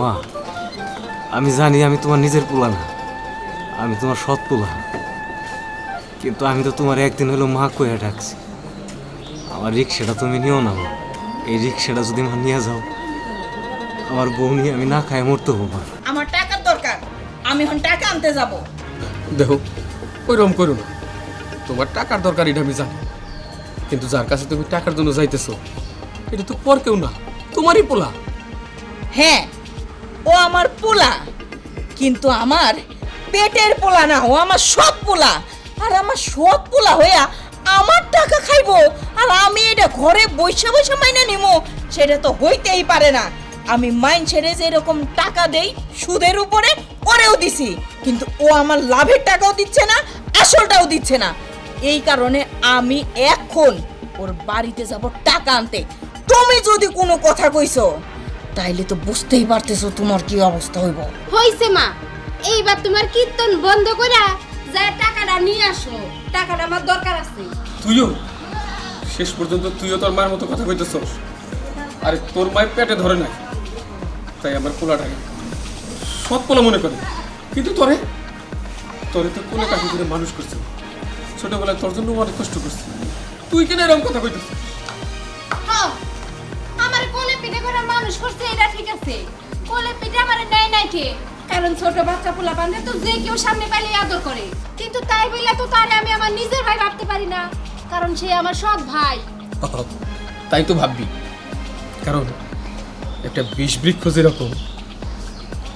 মা, আমি জানি আমি তোমার নিজের পোলা না, আমি তোমার সৎ পোলা। কিন্তু আমি তো তোমার একদিন হলো মা কইয়া ডাকছি। আমার রিক্সাটা তুমি নিও না মা। এই রিক্সাটা যদি মা নিয়ে যাও, আমার বউ নিয়ে আমি না খাই মরতে হবো মা। আমার টাকার দরকার, আমি এখন টাকা আনতে যাব। দেখো, ওইরকম করো না। তোমার টাকার দরকার এটা আমি জানি, কিন্তু যার কাছে তুমি টাকার জন্য যাইতেছো এটা তো পর কেউ না, তোমারই পোলা। হ্যাঁ, ও আমার পোলা, কিন্তু আমার পেটের পোলা না, ও আমার সৎ পোলা। আর আমার সৎ পোলা হইয়া আমার টাকা খাইবো আর আমি এটা ঘরে বসে বসে মাইনে নিমো, সেটা তো হইতেই পারে না। আমি মাইন ছেড়ে যে এরকম টাকা দেই সুদের উপরে, ওরেও দিছি, কিন্তু ও আমার লাভের টাকাও দিচ্ছে না, আসলটাও দিচ্ছে না। এই কারণে আমি এখন ওর বাড়িতে যাব টাকা আনতে। তুমি যদি কোনো কথা কইছো তাইলে তো বুঝতেই পারতেছো তোমার কি অবস্থা হইব। হইছে মা, এইবার তোমার কীর্তন বন্ধ কইরা যা টাকাটা নিয়ে আসো, টাকাটা আমার দরকার আছে। তুইও শেষ পর্যন্ত তুইও তোর মায়ের মতো কথা কইতেছস। আরে তোর মায়ের পেটে ধরে নাই, তাই আমার পোলাটাকে সৎ পোলা মনে করে। কিন্তু তোরে তোরে তো কোলে কাঠি করে মানুষ করছে, ছোটবেলায় তোর জন্য অনেক কষ্ট করছে। তুই কেন এরকম কথা কইতেছিস? হ্যাঁ, আমার কোলে পিঠে করে মানুষ করছে, এটা ঠিক আছে। কোলে পিঠে আমার নেয় নাই কে, কারণ ছোট বাচ্চা পোলা বান্ধে তো যে কেউ সামনে পাইলে আদর করে। কিন্তু তাই বলে তো তারে আমি আমার নিজের ভাই ভাবতে পারি না, কারণ সে আমার সৎ ভাই। তাই তো ভাববি, কারণ একটা বিষ বৃক্ষ যেরকম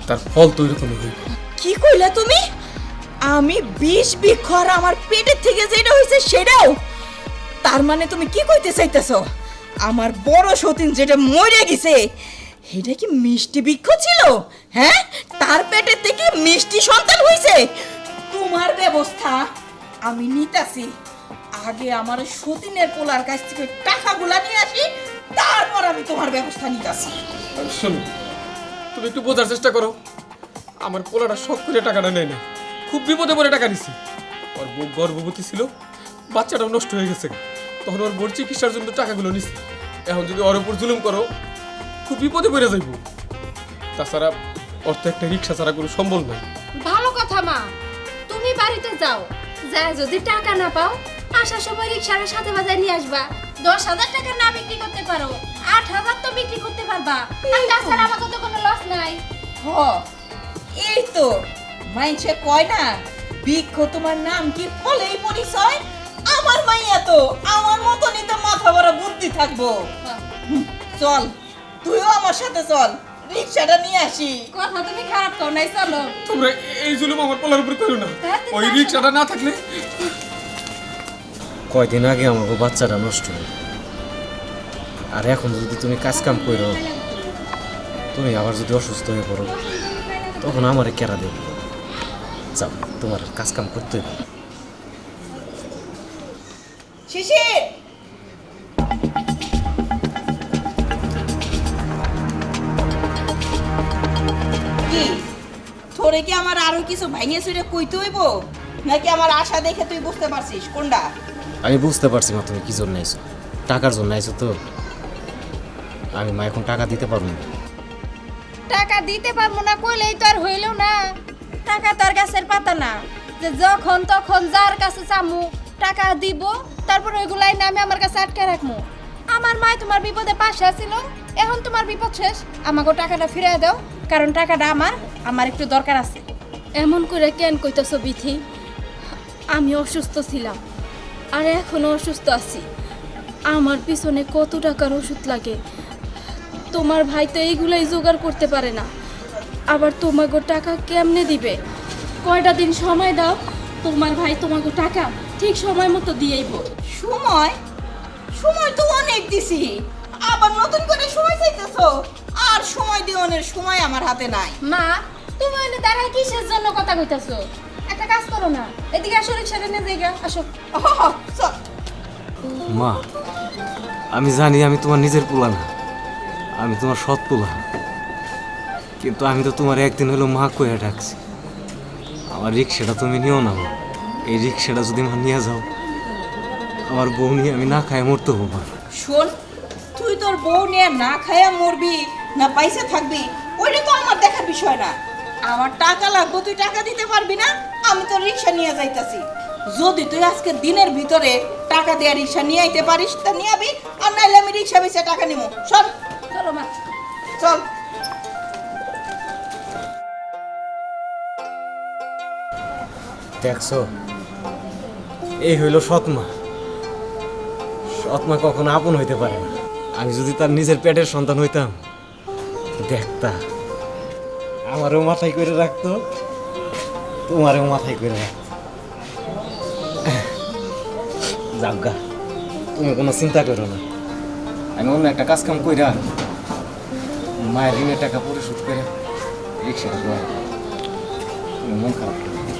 তার ফল তো এরকমই হইবে। কি কইলা তুমি? আমি 20 বিক্ষর আমার পেটের থেকে যেটা হইছে সেটাও? তার মানে তুমি কি কইতে চাইতেছো? আমার বড় সতীন যেটা মরে গেছে এটা কি মিষ্টি বৃক্ষ ছিল? হ্যাঁ, তার পেটের থেকে মিষ্টি সন্তান হইছে? তোমার ব্যবস্থা আমি নিতাছি। আগে আমার সতীনের পোলার কাছ থেকে টাকাগুলা নিয়ে আসি, তারপর আমি তোমার ব্যবস্থা নিতাছি। শোনো, তুমি একটু বোঝার চেষ্টা করো। আমার পোলাটা শখ করে টাকাটা নেয় না, খুব বিপদে পড়ে টাকা নিছি। ওর বউ গর্ভবতী ছিল, বাচ্চাটাও নষ্ট হয়ে গেছে, তখন ওর বোর চিকিৎসার জন্য টাকাগুলো নিছি। এখন যদি ওর উপর জুলুম করো, খুব বিপদে পড়ে যাইব। তাছাড়া ওর তো একটা রিক্সা ছাড়া কোনো সম্বল নাই। ভালো কথা মা, তুমি বাড়িতে যাও, যা যদি টাকা না পাও আসার সময় রিকশার সাথে বাজায় নিয়ে আসবা। 10,000 টাকা না বিক্রি করতে পারো, 8,000 তো বিক্রি করতে পারবা। আর তাছাড়া আমাকে তো কোনো লস নাই। হ, এই তো মাইনসে কয় না বৃক্ষ তোমার নাম কি ফলেই পরিচয়। আমার মাইয়া তো আমার মতনই তো মাথা ভরা বুদ্ধি থাকবো। চল, তুইও আমার সাথে চল, রিক্সাটা নিয়ে আসি। কথা তুমি খারাপ কর নাই, চলো। তোমরা এই জুলুম আমার পোলার উপর করো না। ওই রিক্সাটা না থাকলে কয়দিন আগে আমাকে বাচ্চাটা নষ্ট হলো, আর এখন যদি তুমি কাজ কাম করো, তুমি আবার যদি অসুস্থ হয়ে পড়ো, তখন আমারে কেরা দেবে? যাও, তোমার কাজ কাম করতে হবে। শিশির, কি তোরে কি আমার আরো কিছু ভাঙিয়ে চুরে কইতে হইব, নাকি আমার আশা দেখে তুই বুঝতে পারছিস কোনটা? আমি বুঝতে পারছি মা, তুমি কি জন্য আইছো। টাকার জন্য আইছো তো। আমি মা এখন টাকা দিতে পারবো না। টাকা দিতে পারবো না কইলেই তো আর হইল না। টাকা তো আর গাছের পাতা না যে যখন তখন যার কাছে চামু টাকা দিব, তারপর ওইগুলাই না আমি আমার কাছে আটকে রাখবো। আমার মা তোমার বিপদে পাশে ছিল, এখন তোমার বিপদ শেষ, আমাকে টাকাটা ফিরিয়ে দাও, কারণ টাকাটা আমার একটু দরকার আছে। এমন করে কেন কইতাছো বিথি? আমি অসুস্থ ছিলাম আর এখনো অসুস্থ আছি। আমার পিছনে কত টাকার ওষুধ লাগে, তোমার ভাই তো এইগুলাই জোগাড় করতে পারে না। আবার তোমাকে টাকা কেমনে দিবে? কয়টা দিন সময় দাও, তোমার ভাই তোমাকে টাকা ঠিক সময় মতো দিয়েইব। সময় সময় তো অনেক দিছি, আবার নতুন করে সময় চাইতেছো? আর সময় দিওনের সময় আমার হাতে নাই। মা, তুমি ওখানে দাঁড়ায় কিসের জন্য কথা কইতাছো? একটা কাজ করো না, এদিকে আসো, রিক্সাটা নিয়ে যাই গা, আসো। চল। মা, আমি জানি আমি তোমার নিজের পোলা না, আমি তোমার সৎ পোলা। কিন্তু আমি তো তোমার একদিন হলো মা কইয়া ডাকছি। আমার রিক্সাটা তুমি নিও না মা। এই রিক্সাটা যদি মা নিয়ে যাও, আমার বউ নিয়ে আমি না খাই মরতে হবো মা। শোন, তুই তোর বউ নিয়ে না খায়া মরবি না পয়সা থাকবি, ওইটা তো আমার বিষয় না, আমার টাকা লাগবে, তুই টাকা দিতে পারবি না, আমি তো রিক্সা নিয়ে যাইতাছি। যদি তুই আজকে দিনের ভিতরে টাকা দিয়ে রিক্সা নিয়ে আইতে পারিস তা নিয়ে আবি, আর নাইলে আমি রিক্সা বেচে টাকা নিবো। সব চলো মা। চল। দেখছো, এই হইল সৎমা। সৎমা কখনো আপন হইতে পারে না। আমি যদি তার নিজের পেটের সন্তান হইতাম, দেখতা আমারও মাথায় করে রাখতো, তোমারও মাথায় করে রাখতো। যাজ্ঞা, তুমি কোনো চিন্তা করো না, আমি অন্য একটা কাজ কাম কইরা মায়ের ঋণের টাকা পরিশোধ করে রিক্সাটা দেওয়া। তুমি মন খারাপ করো না।